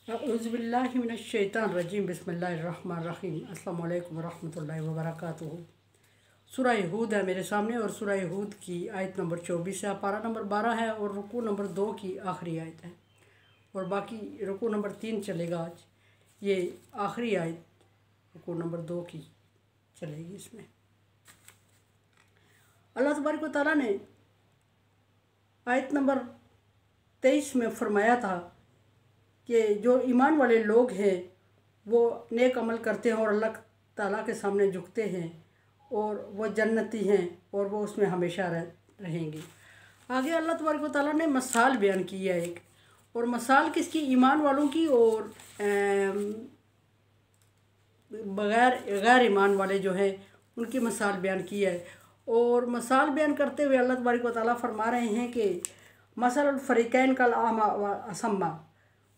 औज़ुबिल्लाहि मिनश्शैतानिर्रजीम बिस्मिल्लाहिर्रहमानिर्रहीम अस्सलामु अलैकुम वरहमतुल्लाहि वबरकातुहू। सूरह हूद है मेरे सामने और सूरह हूद की आयत नंबर 24 है, पारा नंबर 12 है और रुकू नंबर 2 की आखिरी आयत है और बाकी रुकू नंबर 3 चलेगा। आज ये आखिरी आयत रुकू नंबर 2 की चलेगी। इसमें अल्लाह तबारक व तआला ने आयत नंबर 23 में फरमाया था कि जो ईमान वाले लोग हैं वो नेक अमल करते हैं और अल्लाह ताला के सामने झुकते हैं और वो जन्नती हैं और वो उसमें हमेशा रहेंगे। आगे अल्लाह तबारक व तआला ने मिसाल बयान की है एक, और मिसाल किसकी? ईमान वालों की और गैर ईमान वाले जो हैं उनकी मिसाल बयान की है। और मिसाल बयान करते हुए अल्लाह तबारक व तआला फरमा रहे हैं कि मसलुल फ़रीक़ैन कल आमा व असम्मा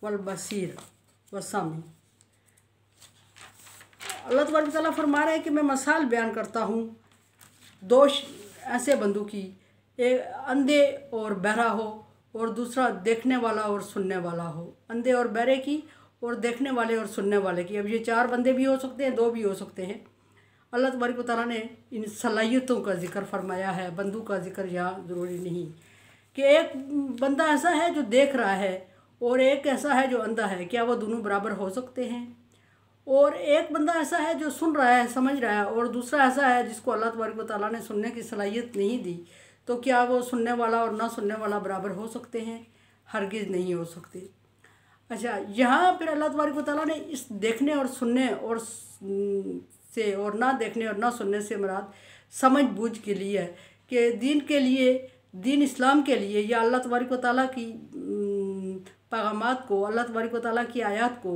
वल बसीर व सामी। अल्लाह तबारक व तआला फरमा रहे हैं कि मैं मिसाल बयान करता हूँ दो ऐसे बंदों की, एक अंधे और बहरा हो और दूसरा देखने वाला और सुनने वाला हो। अंधे और बहरे की और देखने वाले और सुनने वाले की। अब ये चार बंदे भी हो सकते हैं, दो भी हो सकते हैं। अल्लाह तबारक व तआला ने इन सलाहियतों का जिक्र फरमाया है, बंदों का जिक्र यहाँ ज़रूरी नहीं कि एक बंदा ऐसा है जो देख रहा है और एक ऐसा है जो अंधा है, क्या वो दोनों बराबर हो सकते हैं? और एक बंदा ऐसा है जो सुन रहा है, समझ रहा है, और दूसरा ऐसा है जिसको अल्लाह तबारक व तआला ने सुनने की सलाहियत नहीं दी, तो क्या वो सुनने वाला और ना सुनने वाला बराबर हो सकते हैं? हरगिज़ नहीं हो सकते। अच्छा, यहाँ फिर अल्लाह तबारक व तआला ने इस देखने और सुनने और से और ना देखने और ना सुनने से मुराद समझ बूझ के लिए है कि दीन के लिए, दीन इस्लाम के लिए या अल्लाह तबारक व तआला की पैगामात को, अल्लाह तबारक व तआला की आयत को,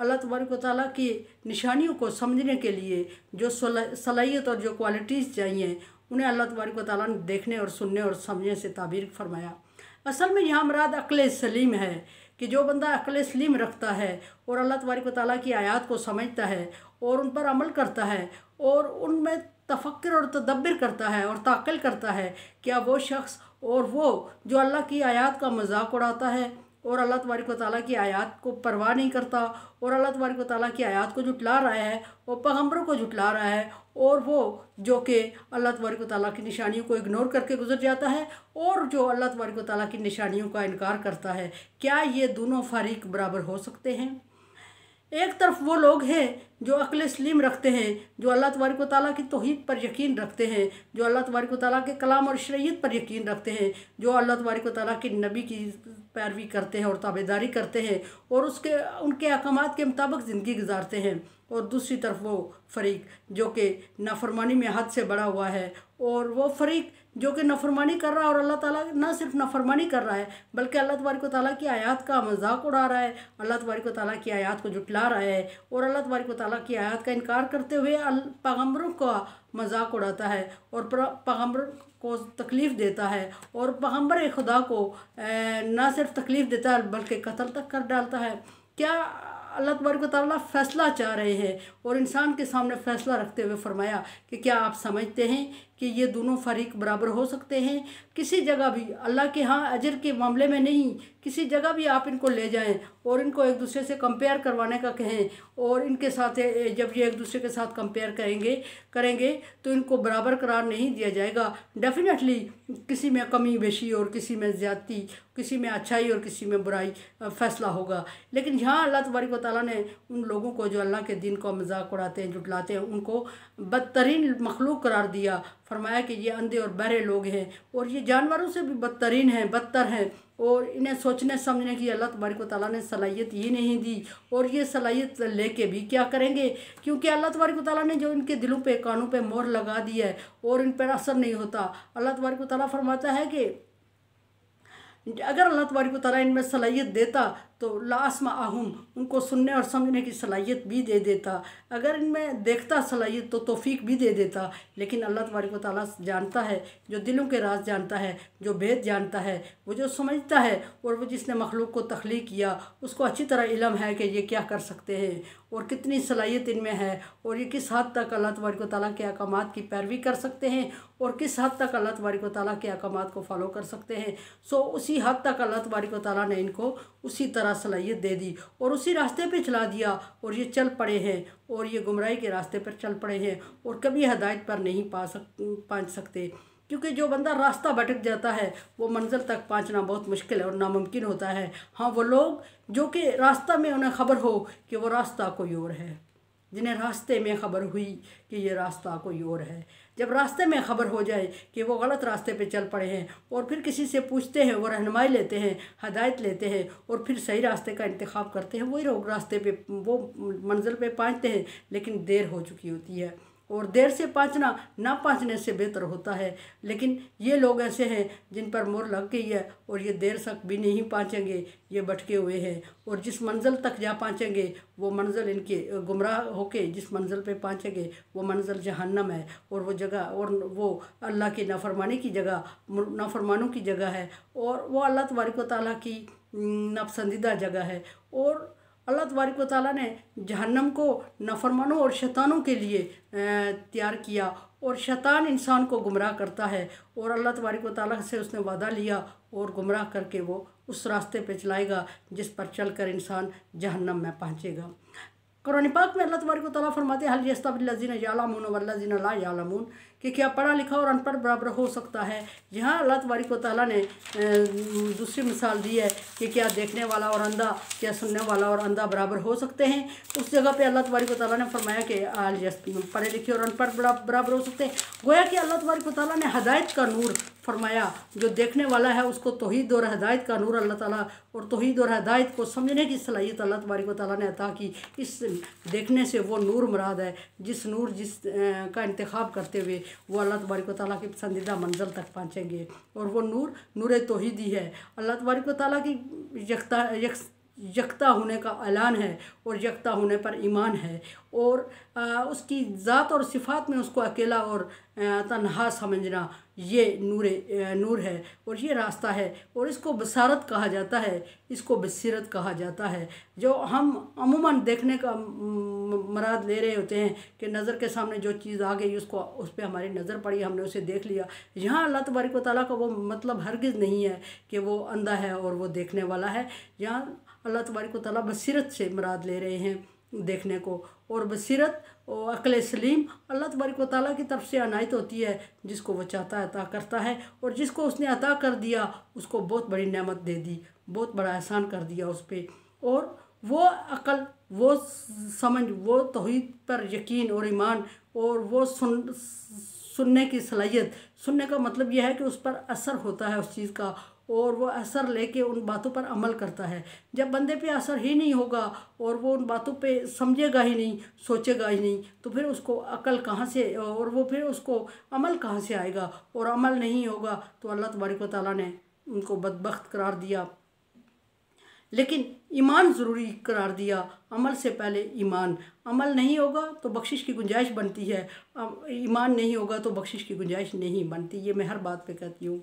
अल्लाह तबारक व तआला की निशानियों को समझने के लिए जो सलाहियत और जो क्वालिटीज़ चाहिए उन्हें अल्लाह तबारक व तआला ने देखने और सुनने और समझने से ताबीर फरमाया। असल में यहाँ मुराद अक्ल सलीम है कि जो बंदा अक्ल सलीम रखता है और अल्लाह तबारक व तआला की आयत को समझता है और उन पर अमल करता है और उनमें तफक्कुर और तदब्बर करता है और ताक़ल करता है, क्या वो शख्स और वो जो अल्लाह की आयत का मजाक उड़ाता है और अल्लाह तबारक व तआला की आयत को परवाह नहीं करता और अल्लाह तबारक व तआला की आयत को झुटला रहा है और पैगंबरों को झुटला रहा है, और वो जो कि अल्लाह तबारक व तआला की निशानियों को इग्नोर करके गुजर जाता है और जो अल्लाह तबारक व तआला की निशानियों का इनकार करता है, क्या ये दोनों फरीक बराबर हो सकते हैं? एक तरफ वो लोग हैं जो अक्ल सलीम रखते हैं, जो अल्लाह तबारक व तआला की तौहीद पर यकीन रखते हैं, जो अल्लाह तबारक व तआला के कलाम और शरीयत पर यकीन रखते हैं, जो अल्लाह तबारक व तआला के नबी की पैरवी करते हैं और ताबेदारी करते हैं और उनके अहकामात के मुताबिक ज़िंदगी गुजारते हैं। और दूसरी तरफ वो फ़रीक जो कि नाफरमानी में हद से बढ़ा हुआ है, और वो फ़रीक जो कि नाफरमानी कर रहा है और अल्लाह ताला ना सिर्फ नाफरमानी कर रहा है बल्कि अल्लाह तबारक व तआला की आयत का मजाक उड़ा रहा है, अल्लाह तबारक व तआला की आयत को झुटला रहा है और अल्लाह तबारक व तआला की आयत का इनकार करते हुए पैगंबरों का मजाक उड़ाता है और पैगंबर को तकलीफ़ देता है और पैगंबर खुदा को ना सिर्फ तकलीफ़ देता है बल्कि कत्ल तक कर डालता है। क्या अल्लाह तबारक व तआला फ़ैसला चाह रहे हैं और इंसान के सामने फ़ैसला रखते हुए फरमाया कि क्या आप समझते हैं कि ये दोनों फरीक बराबर हो सकते हैं? किसी जगह भी अल्लाह के यहाँ अजर के मामले में नहीं, किसी जगह भी आप इनको ले जाएं और इनको एक दूसरे से कंपेयर करवाने का कहें और इनके साथ जब ये एक दूसरे के साथ कंपेयर करेंगे तो इनको बराबर करार नहीं दिया जाएगा। डेफिनेटली किसी में कमी बेशी और किसी में ज़्यादती, किसी में अच्छाई और किसी में बुराई फ़ैसला होगा। लेकिन यहाँ अल्लाह तबारक व तआला ने उन लोगों को जो अल्लाह के दिन का मजाक उड़ाते हैं, जुटलाते हैं, उनको बदतरीन मखलूक करार दिया। फरमाया कि ये अंधे और बहरे लोग हैं और ये जानवरों से भी बदतरीन हैं, बदतर हैं, और इन्हें सोचने समझने की अल्लाह तबारक व तआला ने सलाहियत ही नहीं दी। और ये सलाहियत लेके भी क्या करेंगे, क्योंकि अल्लाह तबारक व तआला ने जो इनके दिलों पे, कानों पे मोहर लगा दी है और इन पर असर नहीं होता। अल्लाह तबारक व तआला फरमाता है कि अगर अल्लाह तबारक व तआला इनमें सलाहियत देता तो लास्मा आहम, उनको सुनने और समझने की सलाहियत भी दे देता। अगर इनमें देखता सलाहियत तो तौफीक भी दे देता। लेकिन अल्लाह तबारक व तआला जानता है, जो दिलों के राज जानता है, जो भेद जानता है, वो जो समझता है, और वो जिसने मखलूक को तख्लीक किया उसको अच्छी तरह इल्म है कि ये क्या कर सकते हैं और कितनी सलाहियत इनमें है और ये किस हद तक अल्लाह तबारक व तआला के अहकामात की पैरवी कर सकते हैं और किस हद तक अल्लाह तबारक व तआला के अहकामात को फॉलो कर सकते हैं। सो उसी हद तक अल्लाह तबारक व तआला ने इनको उसी तरह तरह सलाहियत दे दी और उसी रास्ते पे चला दिया और ये चल पड़े हैं और ये गुमराही के रास्ते पर चल पड़े हैं और कभी हदायत पर नहीं पहुँच सकते। क्योंकि जो बंदा रास्ता भटक जाता है वो मंजिल तक पहुंचना बहुत मुश्किल है और नामुमकिन होता है। हाँ, वो लोग जो कि रास्ता में उन्हें ख़बर हो कि वो रास्ता कोई और है, जिन्हें रास्ते में ख़बर हुई कि ये रास्ता कोई और है, जब रास्ते में ख़बर हो जाए कि वो गलत रास्ते पे चल पड़े हैं और फिर किसी से पूछते हैं, वो रहनुमाई लेते हैं, हदायत लेते हैं और फिर सही रास्ते का इंतखाब करते हैं, वही लोग रास्ते पे वो मंजिल पे पहुंचते हैं। लेकिन देर हो चुकी होती है और देर से पहुंचना ना पहुंचने से बेहतर होता है। लेकिन ये लोग ऐसे हैं जिन पर मोहर लग गई है और ये देर तक भी नहीं पहुंचेंगे, ये भटके हुए हैं और जिस मंजिल तक जा पहुंचेंगे वो मंजिल इनके गुमराह होके जिस मंजिल पे पहुंचेंगे वो मंजिल जहन्नम है और वो जगह और वो अल्लाह की नाफरमानी की जगह, नाफरमानों की जगह है और वो अल्लाह तबारक व तआला की नापसंदीदा जगह है। और अल्लाह तबारक व तआला ने जहन्नम को नाफरमानों और शैतानों के लिए तैयार किया और शैतान इंसान को गुमराह करता है और अल्लाह तबारक व तआला से उसने वादा लिया और गुमराह करके वो उस रास्ते पे चलाएगा जिस पर चलकर इंसान जहन्नम में पहुँचेगा। कुरान पाक में अल्लाह तबारक व तआला फरमाते हैं, हल यस्तविल्लज़ीना यअलमून वल्लज़ीना ला यअलमून, कि क्या पढ़ा लिखा और अनपढ़ बराबर हो सकता है। जहाँ अल्लाह तबारक व तआला ने दूसरी मिसाल दी है कि क्या देखने वाला और अंधा, क्या सुनने वाला और अंधा बराबर हो सकते हैं, उस जगह पे अल्लाह तबारक व तआला ने फरमाया कि पढ़े लिखे और अनपढ़ बराबर हो सकते हैं। गोया कि अल्लाह तबारक व तआला ने हदायत का नूर फरमाया, जो देखने वाला है उसको तौहीद और हदायत का नूर अल्लाह ताला और तौहीद और हदायत को समझने की सलाहियत अल्लाह तबारक व तआला ने अता की। इस देखने से वो नूर मुराद है, जिस नूर का इंतखाब करते हुए वो अल्लाह तबारक व तआला की पसंदीदा मंजिल तक पहुँचेंगे और वो नूर तौहीदी है। अल्लाह तबारक व तआला की यकता होने का ऐलान है और यकता होने पर ईमान है और उसकी ज़ात और सिफ़ात में उसको अकेला और तन्हा समझना, ये नूर है और ये रास्ता है और इसको बसारत कहा जाता है, इसको बसीरत कहा जाता है। जो हम अमूमन देखने का मुराद ले रहे होते हैं कि नज़र के सामने जो चीज़ आ गई उसको उस पर हमारी नज़र पड़ी, हमने उसे देख लिया। यहाँ अल्लाह तबारक व तआला का वो मतलब हरगिज़ नहीं है कि वो अंधा है और वो देखने वाला है। यहाँ अल्लाह तबारक व तआला बसीरत से मुराद ले रहे हैं देखने को, और बसीरत और अक्ल सलीम अल्लाह तबारक व तआला की तरफ से अनायत होती है, जिसको वो चाहता है अता करता है और जिसको उसने अता कर दिया उसको बहुत बड़ी नेमत दे दी, बहुत बड़ा एहसान कर दिया उस पर। और वो अक्ल, वो समझ, वो तौहीद पर यकीन और ईमान और वो सुनने की सलाहियत, सुनने का मतलब यह है कि उस पर असर होता है उस चीज़ का और वो असर लेके उन बातों पर अमल करता है। जब बंदे पे असर ही नहीं होगा और वो उन बातों पे समझेगा ही नहीं, सोचेगा ही नहीं, तो फिर उसको अकल कहाँ से और वो फिर उसको अमल कहाँ से आएगा, और अमल नहीं होगा तो अल्लाह तबारक व तआला ने उनको बदबख्त करार दिया। लेकिन ईमान ज़रूरी करार दिया, अमल से पहले ईमान। अमल नहीं होगा तो बख्शिश की गुंजाइश बनती है, ईमान नहीं होगा तो बख्शिश की गुंजाइश नहीं बनती। ये मैं हर बात पे कहती हूँ।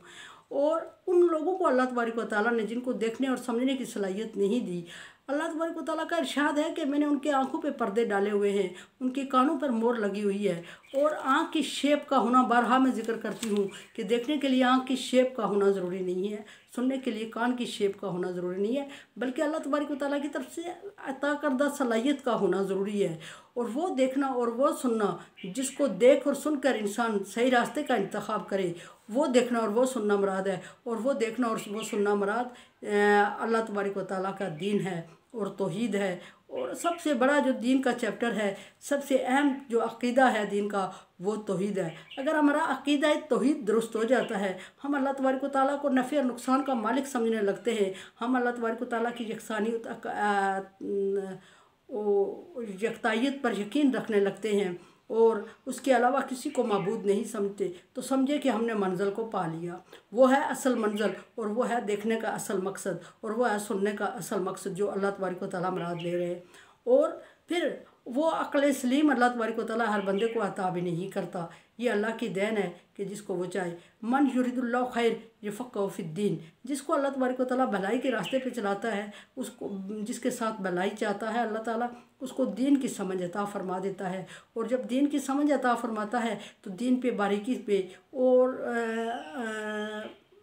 और उन लोगों को अल्लाह तबारक व तआला ने जिनको देखने और समझने की सलाहियत नहीं दी, अल्लाह तबारक व तआला का इरशाद है कि मैंने उनके आँखों पे पर्दे डाले हुए हैं, उनके कानों पर मोहर लगी हुई है। और आँख की शेप का होना, बारहा मैं जिक्र करती हूँ कि देखने के लिए आँख की शेप का होना ज़रूरी नहीं है, सुनने के लिए कान की शेप का होना ज़रूरी नहीं है, बल्कि अल्लाह तबारक व तआला की तरफ से अता करदा सलाहियत का होना ज़रूरी है। और वो देखना और वो सुनना, जिसको देख और सुनकर इंसान सही रास्ते का इंतखाब करे, वो देखना और वो सुनना मुराद है। और वो देखना और वो सुनना मुराद अल्लाह तबारक व तआला का दीन है और तौहीद है। और सबसे बड़ा जो दीन का चैप्टर है, सबसे अहम जो अक़ीदा है दीन का, वो तौहीद है। अगर हमारा अक़ीदा तौहीद दुरुस्त हो जाता है, हम अल्लाह तबारक व तआला को नफ़े और नुकसान का मालिक समझने लगते हैं, हम अल्लाह तबारक व तआला की यकतायत पर यकीन रखने लगते हैं और उसके अलावा किसी को माबूद नहीं समझते, तो समझे कि हमने मंज़िल को पा लिया। वो है असल मंज़िल और वो है देखने का असल मकसद और वो है सुनने का असल मकसद जो अल्लाह तबारक व तआला मुराद ले रहे हैं। और फिर वो अक्ल सलीम अल्लाह तबारक व तआला हर बंदे को अता भी नहीं करता, ये अल्लाह की देन है कि जिसको वो चाहे। मन युरिदुल्लाहु खैर यफ़क़हु फ़िद्दीन, जिसको अल्लाह तबारक व तआला भलाई के रास्ते पे चलाता है, उसको, जिसके साथ भलाई चाहता है अल्लाह ताला, उसको दीन की समझ अता फरमा देता है। और जब दीन की समझ अता फरमाता है तो दीन पे बारीकी पे और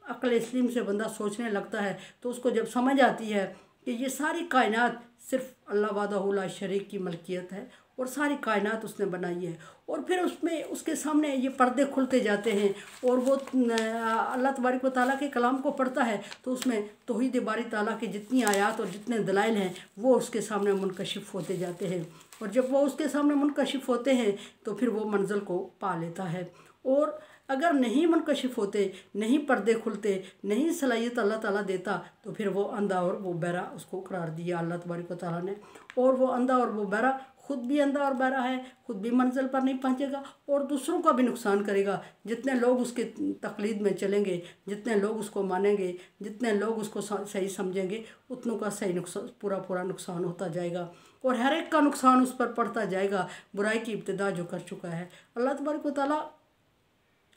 अक्ल सलीम से बंदा सोचने लगता है, तो उसको जब समझ आती है कि ये सारी कायनात सिर्फ अल्लाह वाहदहू ला शरीक की मलकियत है और सारी कायनात उसने बनाई है। और फिर उसमें उसके सामने ये पर्दे खुलते जाते हैं और वो अल्लाह तबारक व तआला के कलाम को पढ़ता है तो उसमें तौहीद बारी ताला की जितनी आयात और जितने दलाइल हैं वो उसके सामने मुनकशिफ होते जाते हैं। और जब वो उसके सामने मुनकशिफ होते हैं तो फिर वो मंजिल को पा लेता है। और अगर नहीं मुनकशिफ होते, नहीं पर्दे खुलते, नहीं सलाहियत अल्लाह ताला देता तो फिर वो अंधा और वो बहरा उसको करार दिया अल्लाह तबारक व तआला ने। और वो अंधा और वो बहरा खुद भी अंधा और बहरा है, खुद भी मंजिल पर नहीं पहुंचेगा और दूसरों का भी नुकसान करेगा। जितने लोग उसके तकलीद में चलेंगे, जितने लोग उसको मानेंगे, जितने लोग उसको सही समझेंगे, उतनों का सही नुकसान पूरा नुकसान होता जाएगा और हर एक का नुकसान उस पर पड़ता जाएगा। बुराई की इब्तिदा जो कर चुका है, अल्लाह तबारक व तआला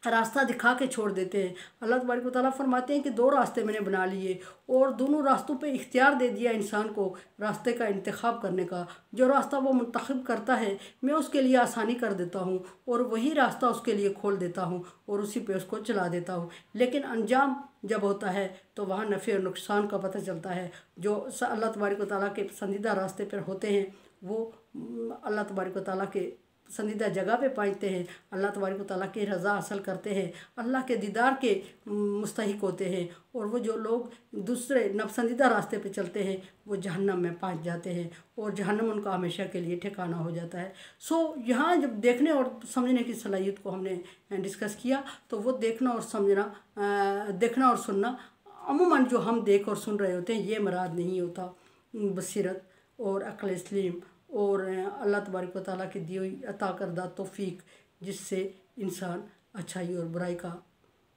रास्ता दिखा के छोड़ देते हैं। अल्लाह तबारक व तआला फरमाते हैं कि दो रास्ते मैंने बना लिए और दोनों रास्तों पे इख्तियार दे दिया इंसान को रास्ते का इंतखाब करने का। जो रास्ता वो मुंतखब करता है मैं उसके लिए आसानी कर देता हूँ और वही रास्ता उसके लिए खोल देता हूँ और उसी पे उसको चला देता हूँ। लेकिन अंजाम जब होता है तो वहाँ नफ़े और नुकसान का पता चलता है। जो अल्लाह तबारक व तआला के पसंदीदा रास्ते पर होते हैं वो अल्लाह तबारक व तआला के पसंदीदा जगह पे पहुँचते हैं, अल्लाह तबारक व तआला की रज़ा हासिल करते हैं, अल्लाह के दीदार के मुस्तहिक होते हैं। और वो जो लोग दूसरे नापसंदीदा रास्ते पे चलते हैं वो जहन्नम में पहुँच जाते हैं और जहन्नम उनका हमेशा के लिए ठिकाना हो जाता है। यहाँ जब देखने और समझने की सलाहियत को हमने डिस्कस किया तो वो देखना और समझना, देखना और सुनना, अमूमन जो हम देख और सुन रहे होते हैं ये मुराद नहीं होता। बसीरत और अक्ल सलीम और अल्लाह तबारक व तआला की दी हुई अता करदा तौफीक जिससे इंसान अच्छाई और बुराई का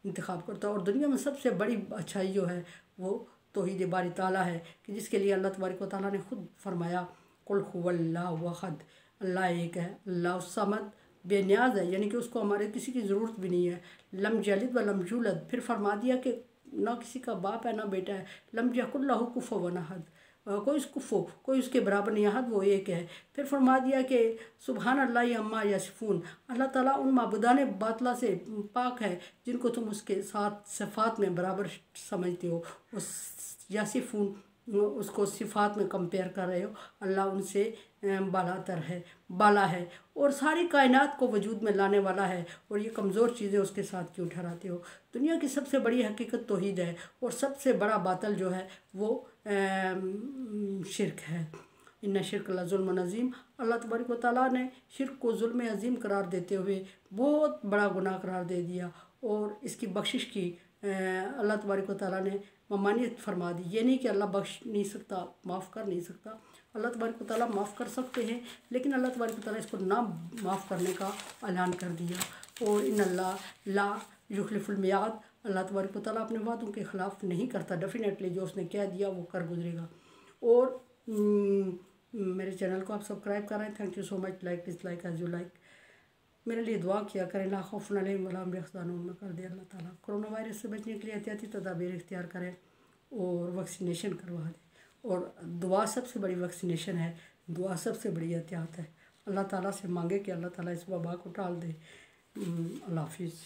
इंतखाब करता है। और दुनिया में सबसे बड़ी अच्छाई जो है वो तौहीद बारी ताला है कि जिसके लिए अल्लाह तबारक व तआला ने खुद फरमाया कुल हुवल्लाहु अहद, अल्लाह एक है, अल्लाह समद, बेनियाज है, यानी कि उसको हमारे किसी की ज़रूरत भी नहीं है। लम यलिद व लम यूलद, फिर फरमा दिया कि ना किसी का बाप है ना बेटा है। लम यकुल लहू कुफुवन अहद, कोई उसको कोई उसके बराबर नहीं, अहद वो एक है। फिर फरमा दिया कि सुबहान अल्लाह अम्मा यसिफून, अल्लाह ताला उन माबूदान बातला से पाक है जिनको तुम उसके साथ सिफ़ात में बराबर समझते हो। उस यसिफून उसको सिफ़ात में कंपेयर कर रहे हो, अल्लाह उनसे बालातर है, बाला है और सारी कायनात को वजूद में लाने वाला है। और ये कमज़ोर चीज़ें उसके साथ क्यों ठहराते हो। दुनिया की सबसे बड़ी हकीकत तौहीद है और सबसे बड़ा बातिल जो है वो शिरक है। इन्ना शिरक ला ज़ुल्मुन अज़ीम, अल्लाह तबारक व तआला ने शिरक को ज़ुल्म अज़ीम करार देते हुए बहुत बड़ा गुनाह करार दे दिया और इसकी बख्शिश की अल्लाह तबारक व तआला ने ममानियत फरमा दी। ये नहीं कि अल्लाह बख्श नहीं सकता, माफ़ कर नहीं सकता। अल्लाह तबारक व तआला माफ़ कर सकते हैं लेकिन अल्लाह तबारक व तआला इसको ना माफ़ करने का ऐलान कर दिया। और इन अल्लाह ला युखलिफुल मियाद, अल्लाह तबारक व तआला अपने वादों के ख़िलाफ़ नहीं करता। डेफिनेटली जो उसने कह दिया वो कर गुजरेगा। और मेरे चैनल को आप सब्सक्राइब करें। Thank you so much. Like dislike as you like. मेरे लिए दुआ किया करें। ला खौफुन अलैहिम वला हुम यहज़नून में कर दिया अल्लाह ताला। कोरोना वायरस से बचने के लिए एहतियाती तदाबीर इख्तियार करें और वैक्सीनेशन करवा दें। और दुआ सबसे बड़ी वैक्सीनेशन है, दुआ सबसे बड़ी एहतियात है। अल्लाह ताला से मांगे कि अल्लाह ताला इस वबा को टाल दे। अल्लाह हाफिज़।